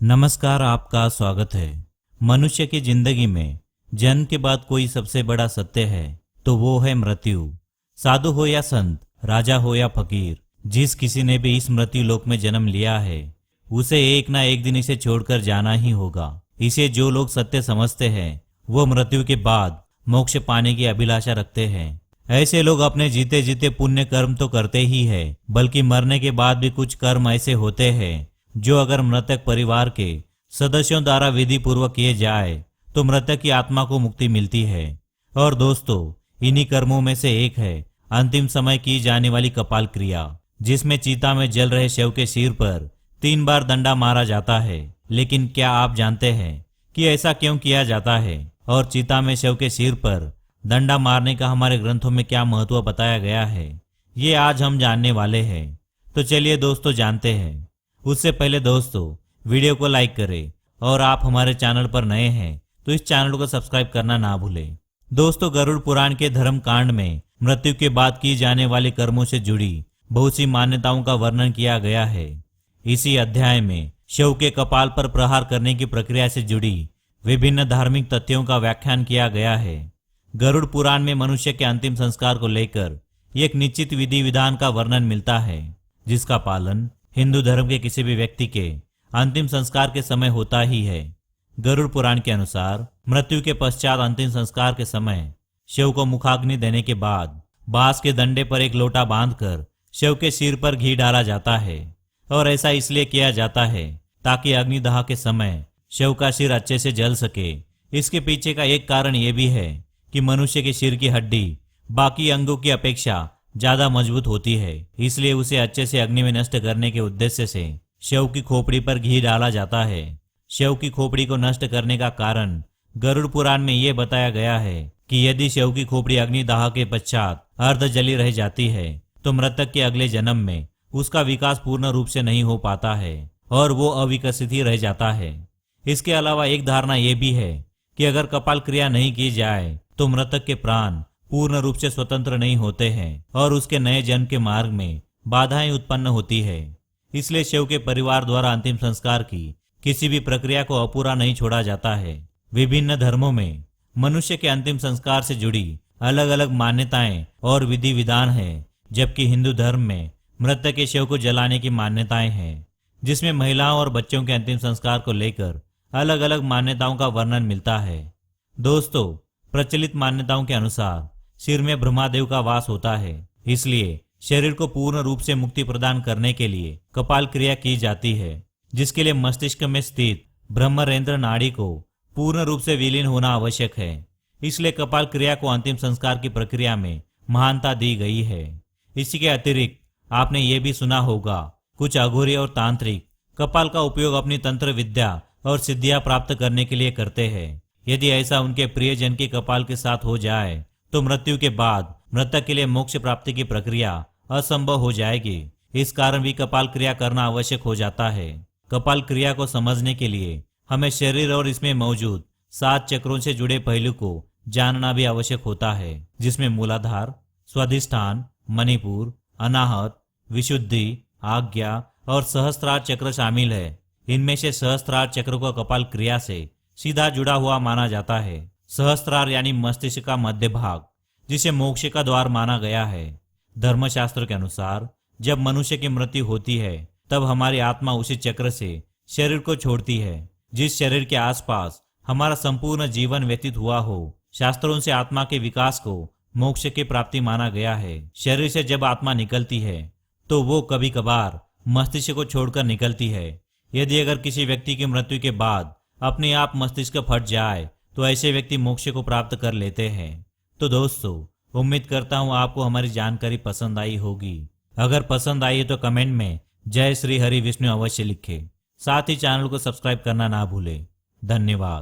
नमस्कार, आपका स्वागत है। मनुष्य की जिंदगी में जन्म के बाद कोई सबसे बड़ा सत्य है तो वो है मृत्यु। साधु हो या संत, राजा हो या फकीर, जिस किसी ने भी इस मृत्यु लोक में जन्म लिया है उसे एक ना एक दिन इसे छोड़कर जाना ही होगा। इसे जो लोग सत्य समझते हैं वो मृत्यु के बाद मोक्ष पाने की अभिलाषा रखते हैं। ऐसे लोग अपने जीते जीते पुण्य कर्म तो करते ही है, बल्कि मरने के बाद भी कुछ कर्म ऐसे होते हैं जो अगर मृतक परिवार के सदस्यों द्वारा विधि पूर्वक किए जाए तो मृतक की आत्मा को मुक्ति मिलती है। और दोस्तों, इन्हीं कर्मों में से एक है अंतिम समय की जाने वाली कपाल क्रिया, जिसमें चिता में जल रहे शव के सिर पर 3 बार डंडा मारा जाता है। लेकिन क्या आप जानते हैं कि ऐसा क्यों किया जाता है और चिता में शव के सिर पर डंडा मारने का हमारे ग्रंथों में क्या महत्व बताया गया है, ये आज हम जानने वाले हैं। तो चलिए दोस्तों, जानते हैं। उससे पहले दोस्तों, वीडियो को लाइक करें और आप हमारे चैनल पर नए हैं तो इस चैनल को सब्सक्राइब करना ना भूलें। दोस्तों, गरुड़ पुराण के धर्म कांड में मृत्यु के बाद की जाने वाले कर्मों से जुड़ी बहुत सी मान्यताओं का वर्णन किया गया है। इसी अध्याय में शव के कपाल पर प्रहार करने की प्रक्रिया से जुड़ी विभिन्न धार्मिक तथ्यों का व्याख्यान किया गया है। गरुड़ पुराण में मनुष्य के अंतिम संस्कार को लेकर एक निश्चित विधि विधान का वर्णन मिलता है, जिसका पालन हिंदू धर्म के किसी भी व्यक्ति के अंतिम संस्कार के समय होता ही है। गरुड़ पुराण के अनुसार मृत्यु के पश्चात अंतिम संस्कार के समय शव को मुखाग्नि देने के बाद बांस के डंडे पर एक लोटा बांधकर शव के सिर पर घी डाला जाता है। और ऐसा इसलिए किया जाता है ताकि अग्निदाह के समय शव का सिर अच्छे से जल सके। इसके पीछे का एक कारण यह भी है कि मनुष्य के सिर की हड्डी बाकी अंगों की अपेक्षा ज्यादा मजबूत होती है, इसलिए उसे अच्छे से अग्नि में नष्ट करने के उद्देश्य से शव की खोपड़ी पर घी डाला जाता है। शव की खोपड़ी को नष्ट करने का कारण गरुड़ पुराण में यह बताया गया है कि यदि शव की खोपड़ी अग्निदाह के पश्चात अर्ध जली रह जाती है तो मृतक के अगले जन्म में उसका विकास पूर्ण रूप से नहीं हो पाता है और वो अविकसित ही रह जाता है। इसके अलावा एक धारणा यह भी है कि अगर कपाल क्रिया नहीं की जाए तो मृतक के प्राण पूर्ण रूप से स्वतंत्र नहीं होते हैं और उसके नए जन्म के मार्ग में बाधाएं उत्पन्न होती है। इसलिए शव के परिवार द्वारा अंतिम संस्कार की किसी भी प्रक्रिया को अपूरा नहीं छोड़ा जाता है। विभिन्न धर्मों में मनुष्य के अंतिम संस्कार से जुड़ी अलग अलग मान्यताएं और विधि विधान हैं, जबकि हिंदू धर्म में मृतक के शव को जलाने की मान्यताएं हैं, जिसमें महिलाओं और बच्चों के अंतिम संस्कार को लेकर अलग अलग मान्यताओं का वर्णन मिलता है। दोस्तों, प्रचलित मान्यताओं के अनुसार सिर में ब्रह्मादेव का वास होता है, इसलिए शरीर को पूर्ण रूप से मुक्ति प्रदान करने के लिए कपाल क्रिया की जाती है, जिसके लिए मस्तिष्क में स्थित ब्रह्मरेंद्र नाड़ी को पूर्ण रूप से विलीन होना आवश्यक है। इसलिए कपाल क्रिया को अंतिम संस्कार की प्रक्रिया में महानता दी गई है। इसी के अतिरिक्त आपने ये भी सुना होगा, कुछ अघोरी और तांत्रिक कपाल का उपयोग अपनी तंत्र विद्या और सिद्धियां प्राप्त करने के लिए करते हैं। यदि ऐसा उनके प्रियजन की कपाल के साथ हो जाए तो मृत्यु के बाद मृतक के लिए मोक्ष प्राप्ति की प्रक्रिया असंभव हो जाएगी। इस कारण भी कपाल क्रिया करना आवश्यक हो जाता है। कपाल क्रिया को समझने के लिए हमें शरीर और इसमें मौजूद 7 चक्रों से जुड़े पहलू को जानना भी आवश्यक होता है, जिसमें मूलाधार, स्वाधिष्ठान, मणिपुर, अनाहत, विशुद्धि, आज्ञा और सहस्त्रार चक्र शामिल है। इनमें से सहस्त्रार चक्र को कपाल क्रिया से सीधा जुड़ा हुआ माना जाता है। सहस्त्रार यानी मस्तिष्क का मध्य भाग, जिसे मोक्ष का द्वार माना गया है। धर्मशास्त्र के अनुसार जब मनुष्य की मृत्यु होती है तब हमारी आत्मा उसी चक्र से शरीर को छोड़ती है, जिस शरीर के आसपास हमारा संपूर्ण जीवन व्यतीत हुआ हो। शास्त्रों से आत्मा के विकास को मोक्ष की प्राप्ति माना गया है। शरीर से जब आत्मा निकलती है तो वो कभी कभार मस्तिष्क को छोड़कर निकलती है। यदि अगर किसी व्यक्ति की मृत्यु के बाद अपने आप मस्तिष्क फट जाए तो ऐसे व्यक्ति मोक्ष को प्राप्त कर लेते हैं। तो दोस्तों, उम्मीद करता हूँ आपको हमारी जानकारी पसंद आई होगी। अगर पसंद आई है तो कमेंट में जय श्री हरि विष्णु अवश्य लिखें। साथ ही चैनल को सब्सक्राइब करना ना भूलें। धन्यवाद।